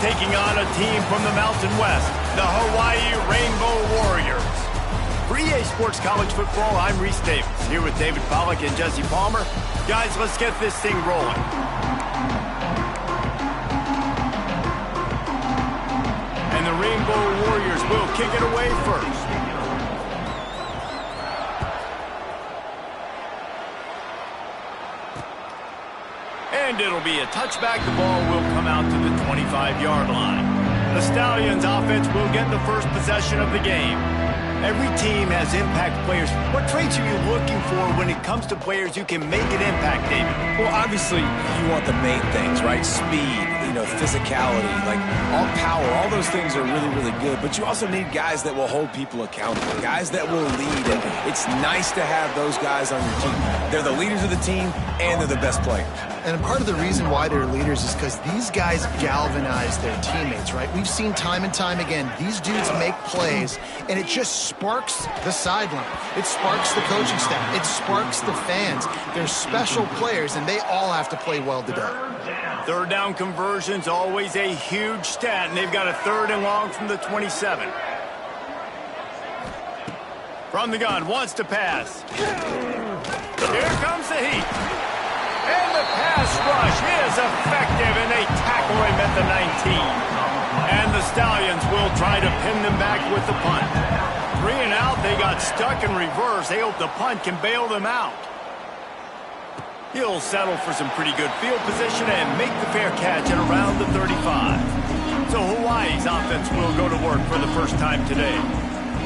taking on a team from the Mountain West, the Hawaii Rainbow Warriors. For EA Sports College Football, I'm Reese Davis, here with David Pollack and Jesse Palmer. Guys, let's get this thing rolling. And the Rainbow Warriors will kick it away first. And it'll be a touchback. The ball will come out to the 25-yard line. The Stallions offense will get the first possession of the game. Every team has impact players. What traits are you looking for when it comes to players who can make an impact, David? Well, obviously, you want the main things, right? Speed, physicality, like all power, all those things are really, really good. But you also need guys that will hold people accountable, guys that will lead. And it's nice to have those guys on your team. They're the leaders of the team, and they're the best players. And part of the reason why they're leaders is because these guys galvanize their teammates, right? We've seen time and time again, these dudes make plays, and it just sparks the sideline. It sparks the coaching staff. It sparks the fans. They're special players, and they all have to play well today. Third down conversion's always a huge stat, and they've got a 3rd and long from the 27. From the gun, wants to pass. Here comes the heat. And the pass rush is effective, and they tackle him at the 19. And the Stallions will try to pin them back with the punt. 3 and out, they got stuck in reverse. They hope the punt can bail them out. He'll settle for some pretty good field position and make the fair catch at around the 35. So Hawaii's offense will go to work for the first time today.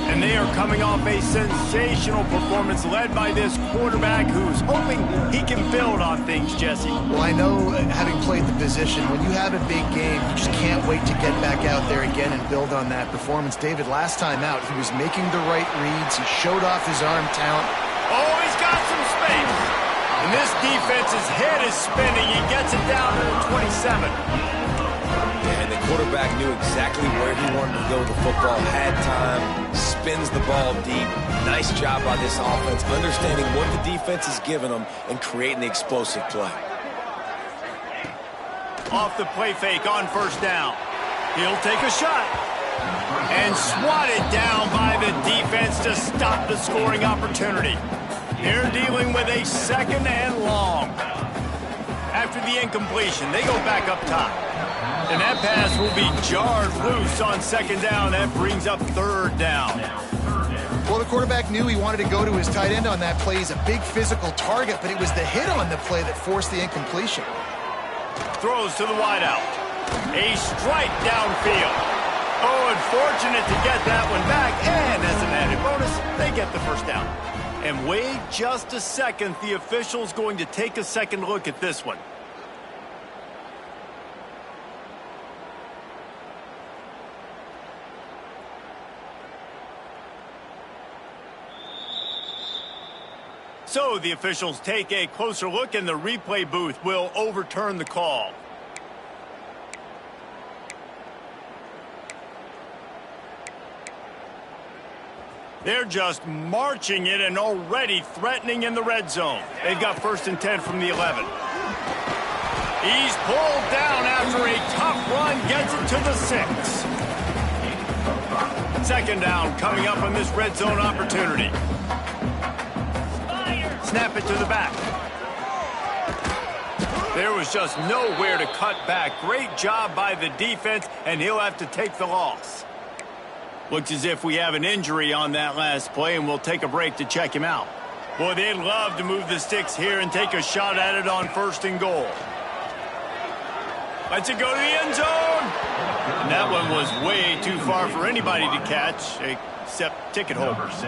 And they are coming off a sensational performance led by this quarterback who's hoping he can build on things, Jesse. Well, I know, having played the position, when you have a big game, you just can't wait to get back out there again and build on that performance. David, last time out, he was making the right reads. He showed off his arm talent. Oh, he's got some space. And this defense's head is spinning. He gets it down to the 27. And the quarterback knew exactly where he wanted to go with the football, had time, spins the ball deep. Nice job by this offense, understanding what the defense is giving them and creating the explosive play. Off the play fake on first down. He'll take a shot. And swatted down by the defense to stop the scoring opportunity. They're dealing with a 2nd and long. After the incompletion, they go back up top. And that pass will be jarred loose on 2nd down. That brings up 3rd down. Well, the quarterback knew he wanted to go to his tight end on that play. He's a big physical target, but it was the hit on the play that forced the incompletion. Throws to the wideout. A strike downfield. Oh, unfortunate to get that one back. And as an added bonus, they get the first down. And wait just a second. The official's going to take a second look at this one. So the officials take a closer look, and the replay booth will overturn the call. They're just marching it and already threatening in the red zone. They've got 1st and 10 from the 11. He's pulled down after a tough run, gets it to the 6. 2nd down coming up on this red zone opportunity. Snap it to the back. There was just nowhere to cut back. Great job by the defense, and he'll have to take the loss. Looks as if we have an injury on that last play, and we'll take a break to check him out. Boy, they'd love to move the sticks here and take a shot at it on 1st and goal. Lets it go to the end zone. And that one was way too far for anybody to catch, except ticket holders.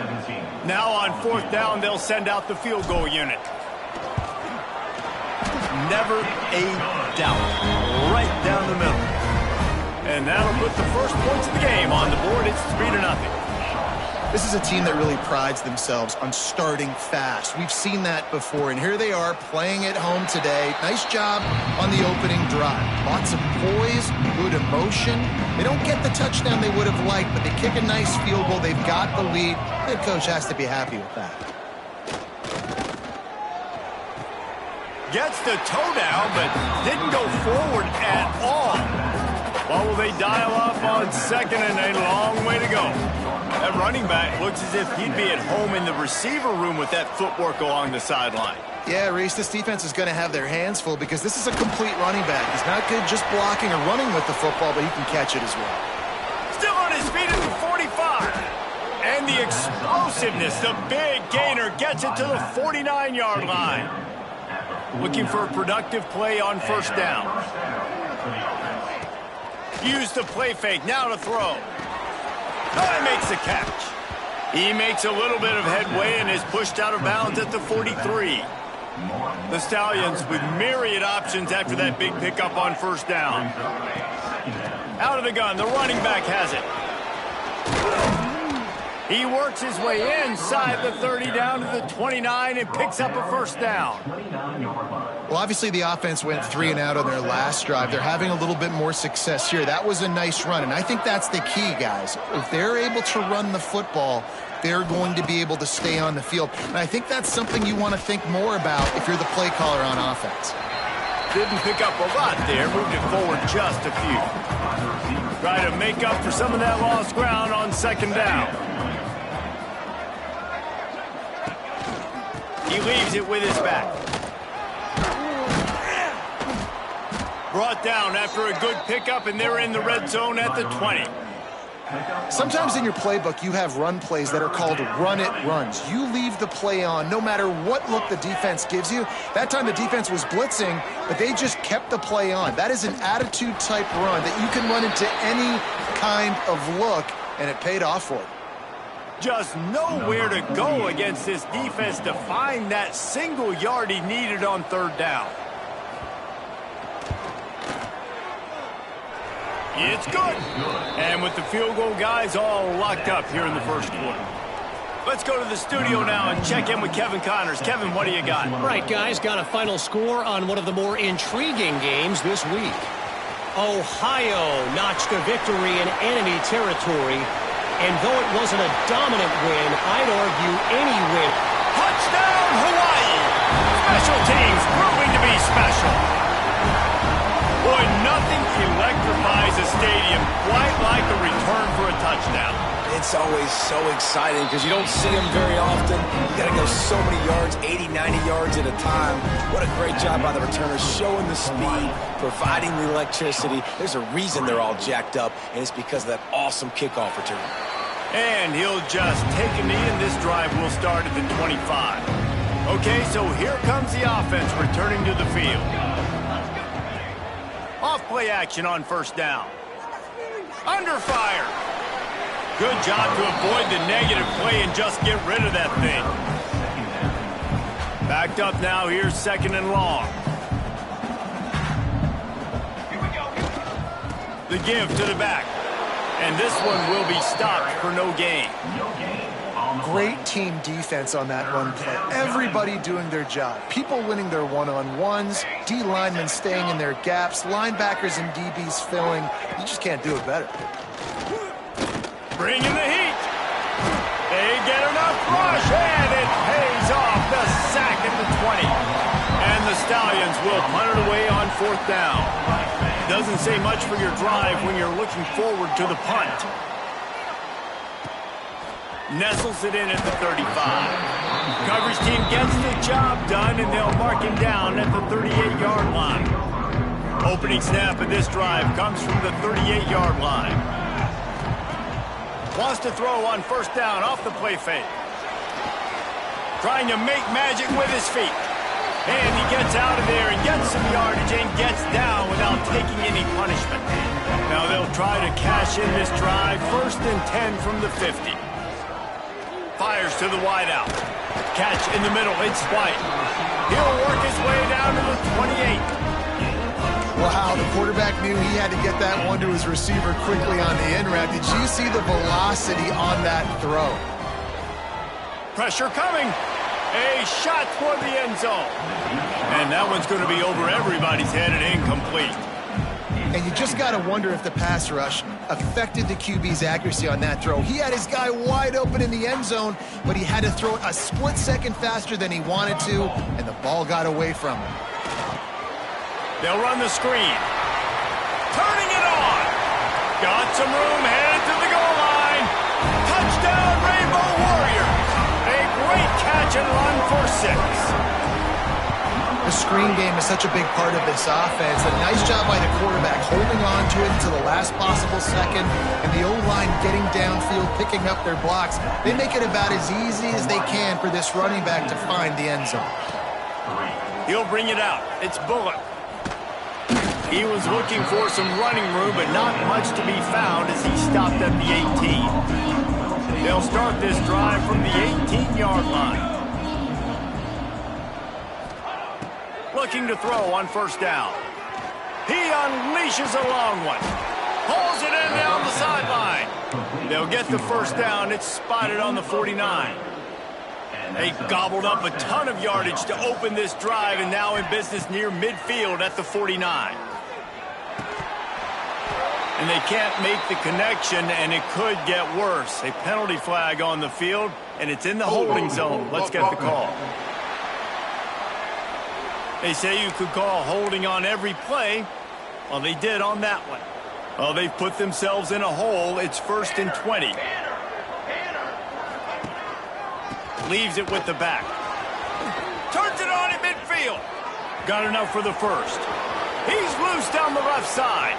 Now on 4th down, they'll send out the field goal unit. Never a doubt. Right down the middle. And that'll put the first points of the game on the board. It's 3-0. This is a team that really prides themselves on starting fast. We've seen that before, and here they are playing at home today. Nice job on the opening drive. Lots of poise, good emotion. They don't get the touchdown they would have liked, but they kick a nice field goal. They've got the lead. Head coach has to be happy with that. Gets the toe down, but didn't go forward at all. Well, we'll they dial off on second and a long way to go. That running back looks as if he'd be at home in the receiver room with that footwork along the sideline. Yeah, Reese, this defense is going to have their hands full because this is a complete running back. He's not good just blocking or running with the football, but he can catch it as well. Still on his feet at the 45. And the explosiveness, the big gainer gets it to the 49-yard line. Looking for a productive play on first down. Use the play fake, now to throw. He makes the catch. He makes a little bit of headway and is pushed out of bounds at the 43. The Stallions with myriad options after that big pickup on first down. Out of the gun, the running back has it. He works his way inside the 30 down to the 29 and picks up a first down. Well, obviously the offense went 3 and out on their last drive. They're having a little bit more success here. That was a nice run, and I think that's the key, guys. If they're able to run the football, they're going to be able to stay on the field. And I think that's something you want to think more about if you're the play caller on offense. Didn't pick up a lot there, moved it forward just a few. Try to make up for some of that lost ground on second down. He leaves it with his back. Brought down after a good pickup, and they're in the red zone at the 20. Sometimes in your playbook, you have run plays that are called run-it runs. You leave the play on no matter what look the defense gives you. That time the defense was blitzing, but they just kept the play on. That is an attitude-type run that you can run into any kind of look, and it paid off for it. Just nowhere to go against this defense to find that single yard he needed on third down. It's good. And with the field goal guys all locked up here in the first quarter. Let's go to the studio now and check in with Kevin Connors. Kevin, what do you got? Right, guys, got a final score on one of the more intriguing games this week. Ohio notched a victory in enemy territory. And though it wasn't a dominant win, I'd argue any win. Touchdown, Hawaii! Special teams proving to be special. Boy, nothing electrifies a stadium quite like a return for a touchdown. It's always so exciting because you don't see them very often. You got to go so many yards, 80, 90 yards at a time. What a great job by the returners, showing the speed, providing the electricity. There's a reason they're all jacked up, and it's because of that awesome kickoff return. And he'll just take a knee, and this drive will start at the 25. Okay, so here comes the offense returning to the field. Off play action on first down. Under fire. Good job to avoid the negative play and just get rid of that thing. Backed up now, here's second and long. The give to the back. And this one will be stopped for no gain. Great team defense on that run play. Everybody doing their job. People winning their one-on-ones, D linemen staying in their gaps, linebackers and DBs filling. You just can't do it better. Bringing the heat. They get enough rush, and it pays off. The sack at the 20. And the Stallions will punt it away on fourth down. Doesn't say much for your drive when you're looking forward to the punt. Nestles it in at the 35. Coverage team gets the job done, and they'll mark him down at the 38-yard line. Opening snap of this drive comes from the 38-yard line. Wants to throw on first down off the play fake. Trying to make magic with his feet. And he gets out of there and gets some yardage and gets down without taking any punishment. Now they'll try to cash in this drive. First and 10 from the 50. Fires to the wideout. Catch in the middle. It's White. He'll work his way down to the 28. Wow, the quarterback knew he had to get that one to his receiver quickly on the end route. Did you see the velocity on that throw? Pressure coming. A shot toward the end zone. And that one's going to be over everybody's head and incomplete. And you just got to wonder if the pass rush affected the QB's accuracy on that throw. He had his guy wide open in the end zone, but he had to throw it a split second faster than he wanted to, and the ball got away from him. They'll run the screen. Turning it on. some room, headed to the goal line. Touchdown, Rainbow Warriors. A great catch and run for 6. The screen game is such a big part of this offense. A nice job by the quarterback holding on to it until the last possible second, and the O-line getting downfield, picking up their blocks. They make it about as easy as they can for this running back to find the end zone. He'll bring it out. It's Bullock. He was looking for some running room, but not much to be found as he stopped at the 18. They'll start this drive from the 18-yard line. Looking to throw on first down. He unleashes a long one. Pulls it in down the sideline. They'll get the first down. It's spotted on the 49. They gobbled up a ton of yardage to open this drive, and now in business near midfield at the 49. And they can't make the connection, and it could get worse. A penalty flag on the field, and it's in the holding zone. Let's get the call. They say you could call holding on every play. Well, they did on that one. Well, they've put themselves in a hole. It's 1st and 20. Leaves it with the back. Turns it on in midfield. Got enough for the first. He's loose down the left side.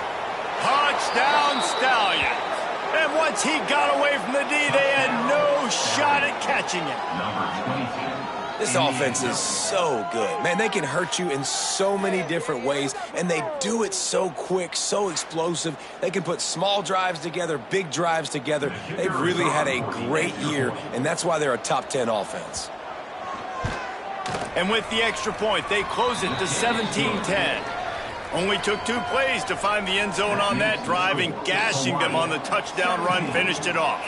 Touchdown, Stallions. And once he got away from the D, they had no shot at catching him. This offense is so good. Man, they can hurt you in so many different ways, and they do it so quick, so explosive. They can put small drives together, big drives together. They've really had a great year, and that's why they're a top 10 offense. And with the extra point, they close it to 17-10. Only took 2 plays to find the end zone on that drive, and gashing them on the touchdown run finished it off.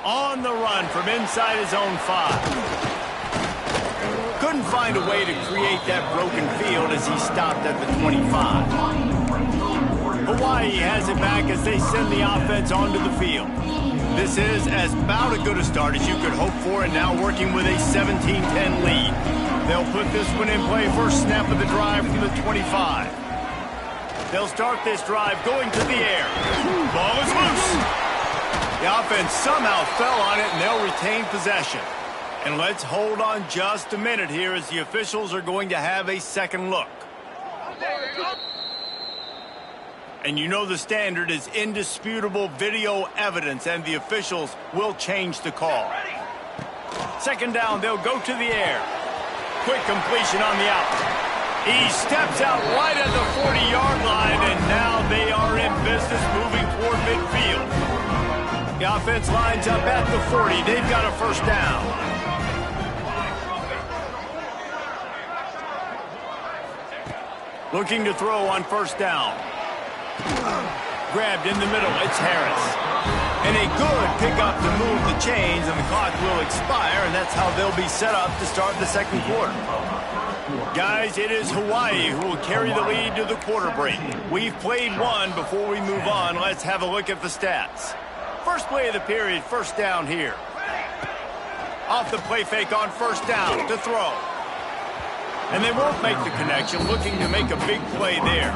On the run from inside his own 5. Couldn't find a way to create that broken field as he stopped at the 25. Hawaii has it back as they send the offense onto the field. This is as about as good a start as you could hope for, and now working with a 17-10 lead. They'll put this one in play first snap of the drive from the 25. They'll start this drive going to the air. Ball is loose. The offense somehow fell on it, and they'll retain possession. And let's hold on just a minute here as the officials are going to have a second look. And you know the standard is indisputable video evidence, and the officials will change the call. Second down, they'll go to the air. Quick completion on the out. He steps out right at the 40-yard line, and now they are in business moving toward midfield. The offense lines up at the 40. They've got a first down. Looking to throw on first down. Grabbed in the middle. It's Harris. And a good pickup to move the chains, and the clock will expire, and that's how they'll be set up to start the second quarter. Guys, it is Hawaii who will carry the lead to the quarter break. We've played one. Before we move on, let's have a look at the stats. First play of the period, first down here. Off the play fake on first down to throw. And they won't make the connection, looking to make a big play there.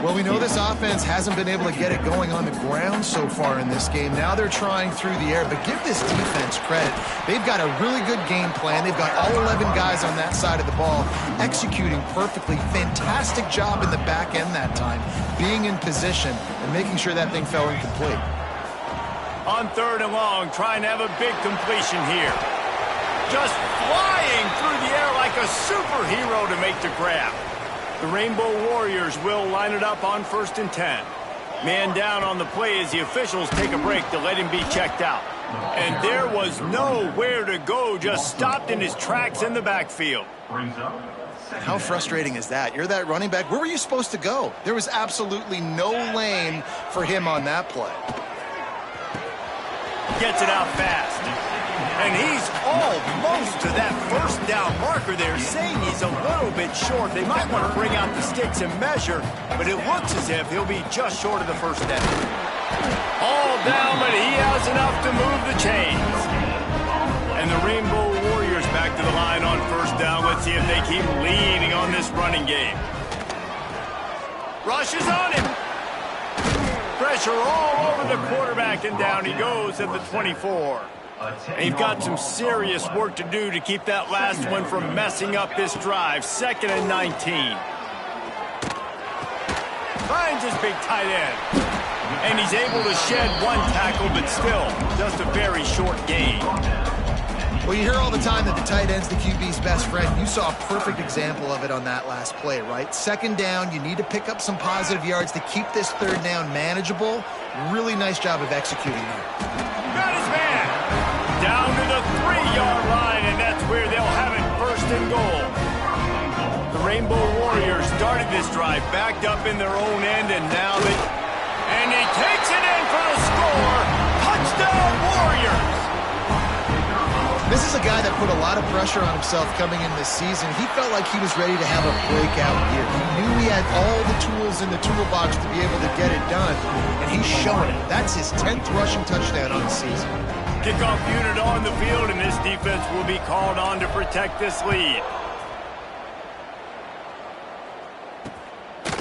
Well, we know this offense hasn't been able to get it going on the ground so far in this game. Now they're trying through the air, but give this defense credit. They've got a really good game plan. They've got all 11 guys on that side of the ball executing perfectly. Fantastic job in the back end that time, being in position and making sure that thing fell incomplete. On third and long, trying to have a big completion here. Just flying through the air like a superhero to make the grab. The Rainbow Warriors will line it up on 1st and 10. Man down on the play as the officials take a break to let him be checked out. And there was nowhere to go, just stopped in his tracks in the backfield. How frustrating is that? You're that running back. Where were you supposed to go? There was absolutely no lane for him on that play. Gets it out fast. And he's almost to that first down marker there, saying he's a little bit short. They might want to bring out the sticks and measure, but it looks as if he'll be just short of the first down. All down, but he has enough to move the chains. And the Rainbow Warriors back to the line on first down. Let's see if they keep leading on this running game. Rushes on him. Pressure all over the quarterback, and down he goes at the 24. And you've got some serious work to do to keep that last one from messing up this drive. 2nd and 19. Finds his big tight end. And he's able to shed one tackle, but still just a very short gain. Well, you hear all the time that the tight end's the QB's best friend. You saw a perfect example of it on that last play, right? 2nd down, you need to pick up some positive yards to keep this 3rd down manageable. Really nice job of executing there. Got his man. Down to the 3-yard line, and that's where they'll have it 1st and goal. The Rainbow Warriors started this drive, backed up in their own end, and now they... And he takes it in for the score. Touchdown, Warriors! This is a guy that put a lot of pressure on himself coming in this season. He felt like he was ready to have a breakout year. He knew he had all the tools in the toolbox to be able to get it done, and he's showing it. That's his 10th rushing touchdown on the season. Kickoff unit on the field, and this defense will be called on to protect this lead.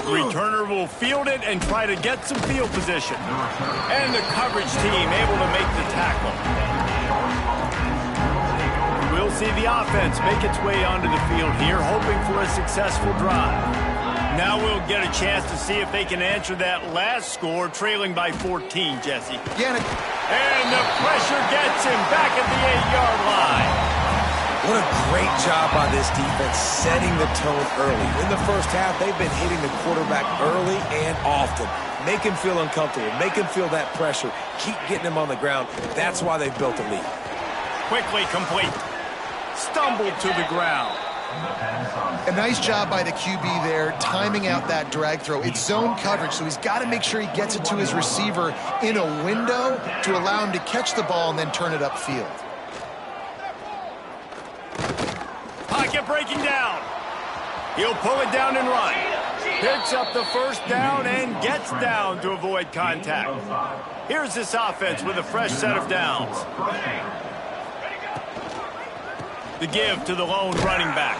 Returner will field it and try to get some field position. And the coverage team able to make the tackle. We'll see the offense make its way onto the field here, hoping for a successful drive. Now we'll get a chance to see if they can answer that last score, trailing by 14, Jesse. Yeah, and the pressure gets him back at the 8-yard line. What a great job by this defense setting the tone early. In the first half, they've been hitting the quarterback early and often. Make him feel uncomfortable. Make him feel that pressure. Keep getting him on the ground. That's why they've built a lead. Quickly complete. Stumbled to the ground. A nice job by the QB there, timing out that drag throw. It's zone coverage, so he's got to make sure he gets it to his receiver in a window to allow him to catch the ball and then turn it upfield. Pocket breaking down. He'll pull it down and run. Picks up the 1st down and gets down to avoid contact. Here's this offense with a fresh set of downs. The give to the lone running back.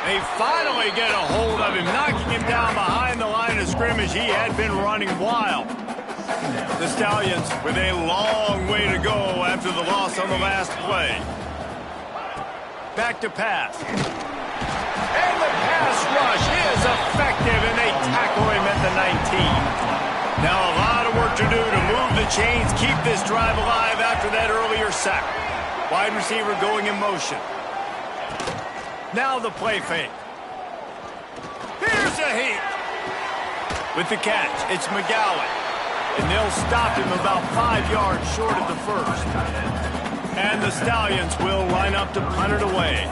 They finally get a hold of him, knocking him down behind the line of scrimmage. He had been running wild. The Stallions with a long way to go after the loss on the last play. Back to pass. And the pass rush is effective, and they tackle him at the 19. Now a lot of work to do to move the chains, keep this drive alive after that earlier sack. Wide receiver going in motion. Now the play fake. Here's a heat. With the catch, it's McGowan. And they'll stop him about 5 yards short of the 1st. And the Stallions will line up to punt it away.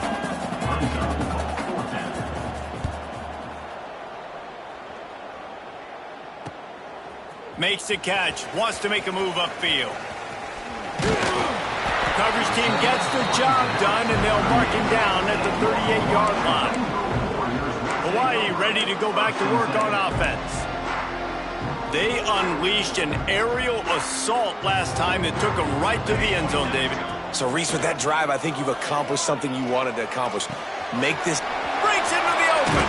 Makes the catch. Wants to make a move upfield. Coverage team gets the job done, and they'll mark him down at the 38-yard line. Hawaii ready to go back to work on offense. They unleashed an aerial assault last time that took them right to the end zone, David. So, Reese, with that drive, I think you've accomplished something you wanted to accomplish. Make this... Breaks into the open.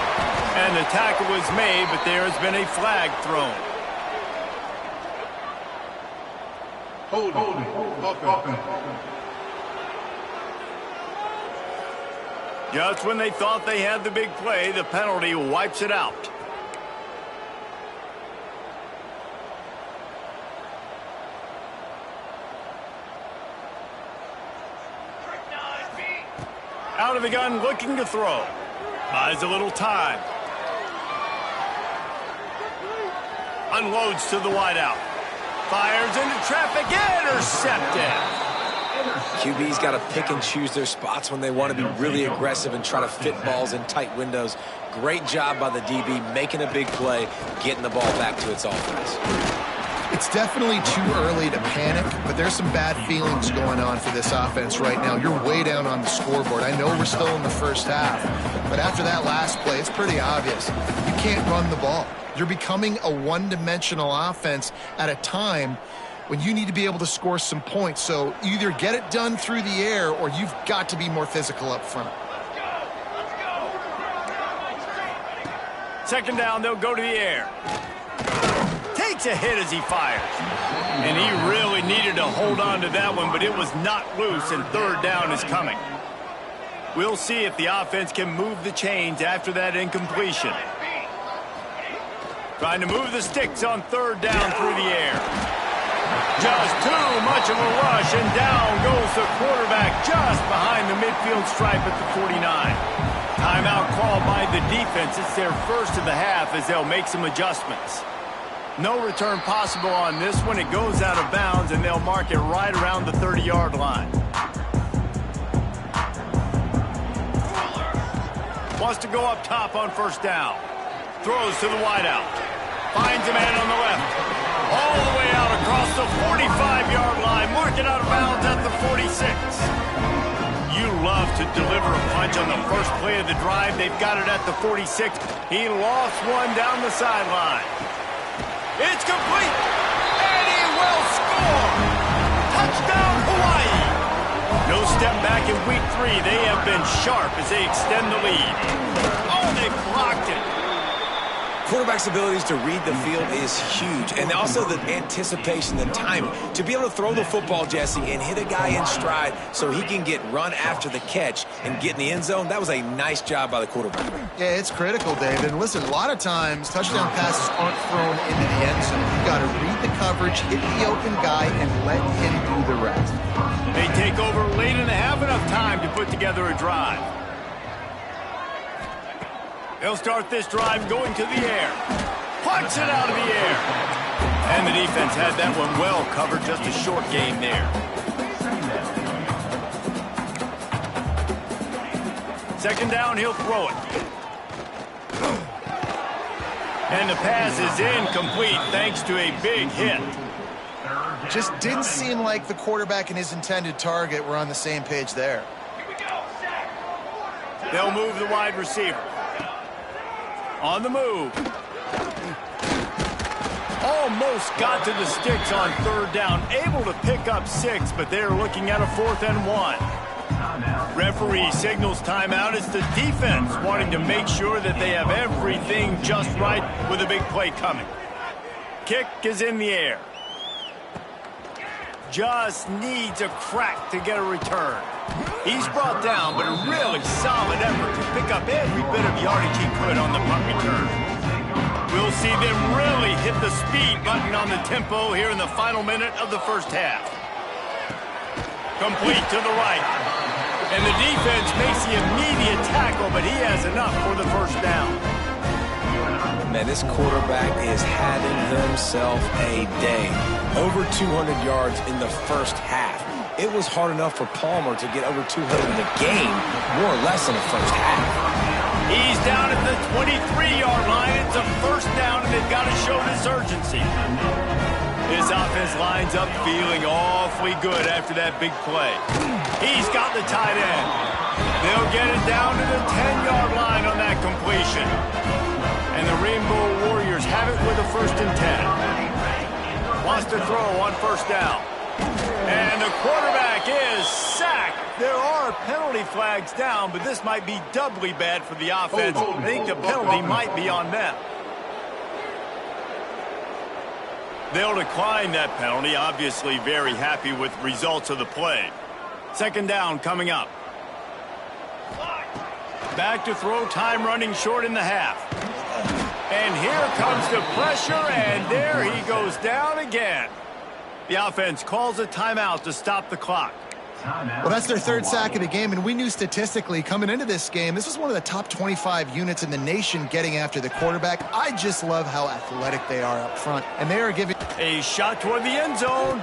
And the tackle was made, but there has been a flag thrown. Holding. Just when they thought they had the big play, the penalty wipes it out. Out of the gun, looking to throw. Buys a little time. Unloads to the wideout. Fires into traffic, intercepted. QB's got to pick and choose their spots when they want to be really aggressive and try to fit balls in tight windows. Great job by the DB, making a big play, getting the ball back to its offense. It's definitely too early to panic, but there's some bad feelings going on for this offense right now. You're way down on the scoreboard. I know we're still in the first half, but after that last play, it's pretty obvious. You can't run the ball. You're becoming a one-dimensional offense at a time when you need to be able to score some points. So either get it done through the air or you've got to be more physical up front. Second down, they'll go to the air. Takes a hit as he fires. And he really needed to hold on to that one, but it was not loose, and third down is coming. We'll see if the offense can move the chains after that incompletion. Trying to move the sticks on third down through the air. Just too much of a rush, and down goes the quarterback just behind the midfield stripe at the 49. Timeout called by the defense. It's their first of the half as they'll make some adjustments. No return possible on this one. It goes out of bounds, and they'll mark it right around the 30-yard line. Wants to go up top on first down. Throws to the wideout. Finds a man on the left. All the way out across the 45-yard line. Mark it out of bounds at the 46. You love to deliver a punch on the first play of the drive. They've got it at the 46. He lost one down the sideline. It's complete, and he will score. Touchdown, Hawaii. No step back in week 3. They have been sharp as they extend the lead. Oh, they blocked it. Quarterback's abilities to read the field is huge, and also the anticipation, the timing. To be able to throw the football, Jesse, and hit a guy in stride so he can get run after the catch and get in the end zone, that was a nice job by the quarterback. Yeah, it's critical, David. And listen, a lot of times touchdown passes aren't thrown into the end zone. You've got to read the coverage, hit the open guy, and let him do the rest. They take over late and have enough time to put together a drive. They'll start this drive going to the air. Punch it out of the air. And the defense had that one well covered. Just a short game there. Second down, he'll throw it. And the pass is incomplete thanks to a big hit. Just didn't seem like the quarterback and his intended target were on the same page there. They'll move the wide receiver. On the move. Almost got to the sticks on third down. Able to pick up 6, but they're looking at a 4th and 1. Referee signals timeout. It's the defense wanting to make sure that they have everything just right with a big play coming. Kick is in the air. Just needs a crack to get a return. He's brought down, but a really solid effort to pick up every bit of yardage he could on the punt return. We'll see them really hit the speed button on the tempo here in the final minute of the first half. Complete to the right. And the defense makes the immediate tackle, but he has enough for the first down. Man, this quarterback is having himself a day. Over 200 yards in the first half. It was hard enough for Palmer to get over 200 in the game, more or less in the first half. He's down at the 23-yard line. It's a first down, and they've got to show this urgency. This offense lines up feeling awfully good after that big play. He's got the tight end. They'll get it down to the 10-yard line on that completion. And the Rainbow Warriors have it with a 1st and 10. Wants to throw on first down. And the quarterback is sacked. There are penalty flags down, but this might be doubly bad for the offense. I think the penalty might be on them. They'll decline that penalty, obviously very happy with results of the play. Second down coming up. Back to throw, time running short in the half. And here comes the pressure, and there he goes down again. The offense calls a timeout to stop the clock. Well, that's their 3rd sack of the game, and we knew statistically coming into this game, this was one of the top 25 units in the nation getting after the quarterback. I just love how athletic they are up front, and they are giving a shot toward the end zone.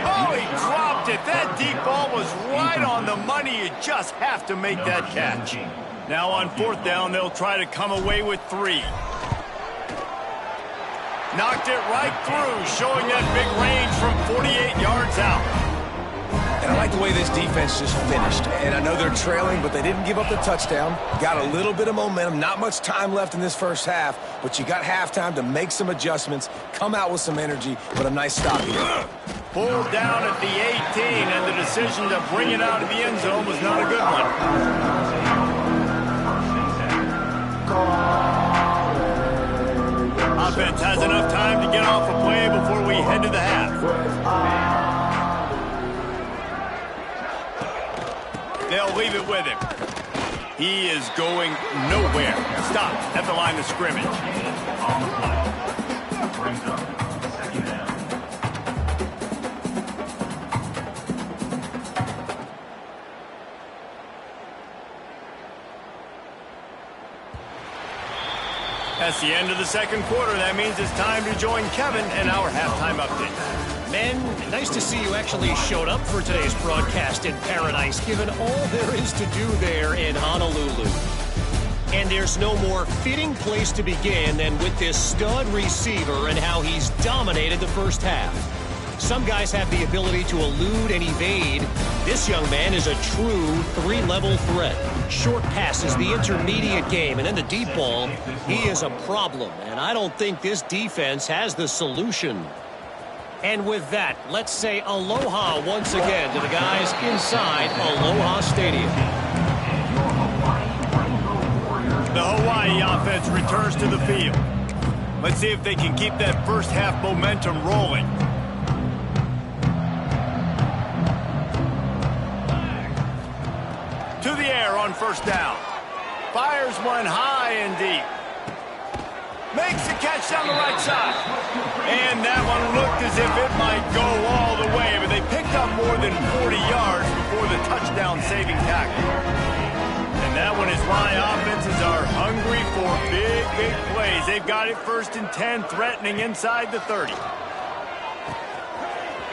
Oh, he dropped it. That deep ball was right on the money. You just have to make that catch. Now on 4th down, they'll try to come away with 3. Knocked it right through, showing that big range from 48 yards out. And I like the way this defense just finished. And I know they're trailing, but they didn't give up the touchdown. Got a little bit of momentum. Not much time left in this first half, but you got halftime to make some adjustments, come out with some energy, but a nice stop here. Pulled down at the 18, and the decision to bring it out of the end zone was not a good one. offense has enough time to get off a play before we head to the half. They'll leave it with him. He is going nowhere. Stop at the line of scrimmage. That's the end of the second quarter. That means it's time to join Kevin and our halftime update. Men, nice to see you actually showed up for today's broadcast in paradise, given all there is to do there in Honolulu. And there's no more fitting place to begin than with this stud receiver and how he's dominated the first half. Some guys have the ability to elude and evade. This young man is a true three-level threat. Short passes, the intermediate game, and then the deep ball. He is a problem, and I don't think this defense has the solution. And with that, let's say aloha once again to the guys inside Aloha Stadium. The Hawaii offense returns to the field. Let's see if they can keep that first half momentum rolling. To the air on first down. Fires one high and deep. Makes the catch down the right side. And that one looked as if it might go all the way, but they picked up more than 40 yards before the touchdown-saving tackle. And that one is why offenses are hungry for big, big plays. They've got it 1st and 10, threatening inside the 30.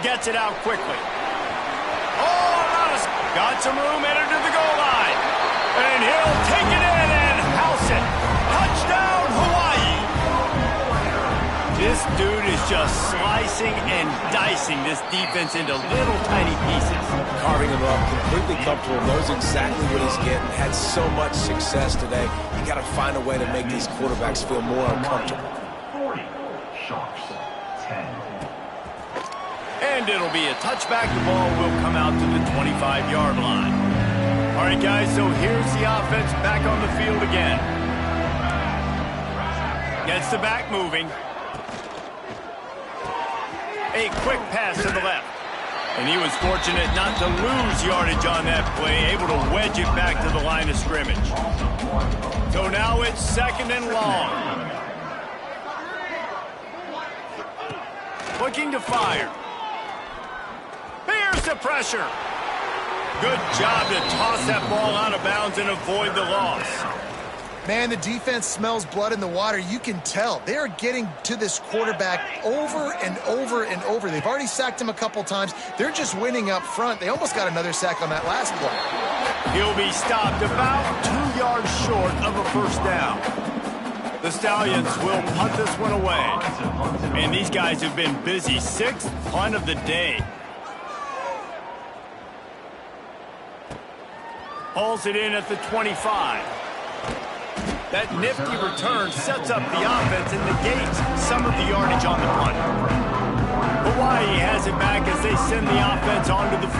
Gets it out quickly. Got some room, headed to the goal line. And he'll take it in and house it. Touchdown, Hawaii. This dude is just slicing and dicing this defense into little tiny pieces. Carving him up, completely comfortable, knows exactly what he's getting, had so much success today. You got to find a way to make these quarterbacks feel more uncomfortable. 40, Sharks, 10. And it'll be a touchback. The ball will come out to the 25-yard line. All right, guys, so here's the offense back on the field again. Gets the back moving. A quick pass to the left. And he was fortunate not to lose yardage on that play, able to wedge it back to the line of scrimmage. So now it's 2nd and long. Looking to fire. Here's the pressure. Good job to toss that ball out of bounds and avoid the loss. Man, the defense smells blood in the water. You can tell. They are getting to this quarterback over and over and over. They've already sacked him a couple times. They're just winning up front. They almost got another sack on that last play. He'll be stopped about 2 yards short of a first down. The Stallions will punt this one away. And these guys have been busy. 6th punt of the day. Hauls it in at the 25. That nifty return sets up the offense and negates some of the yardage on the punt. Hawaii has it back as they send the offense onto the field.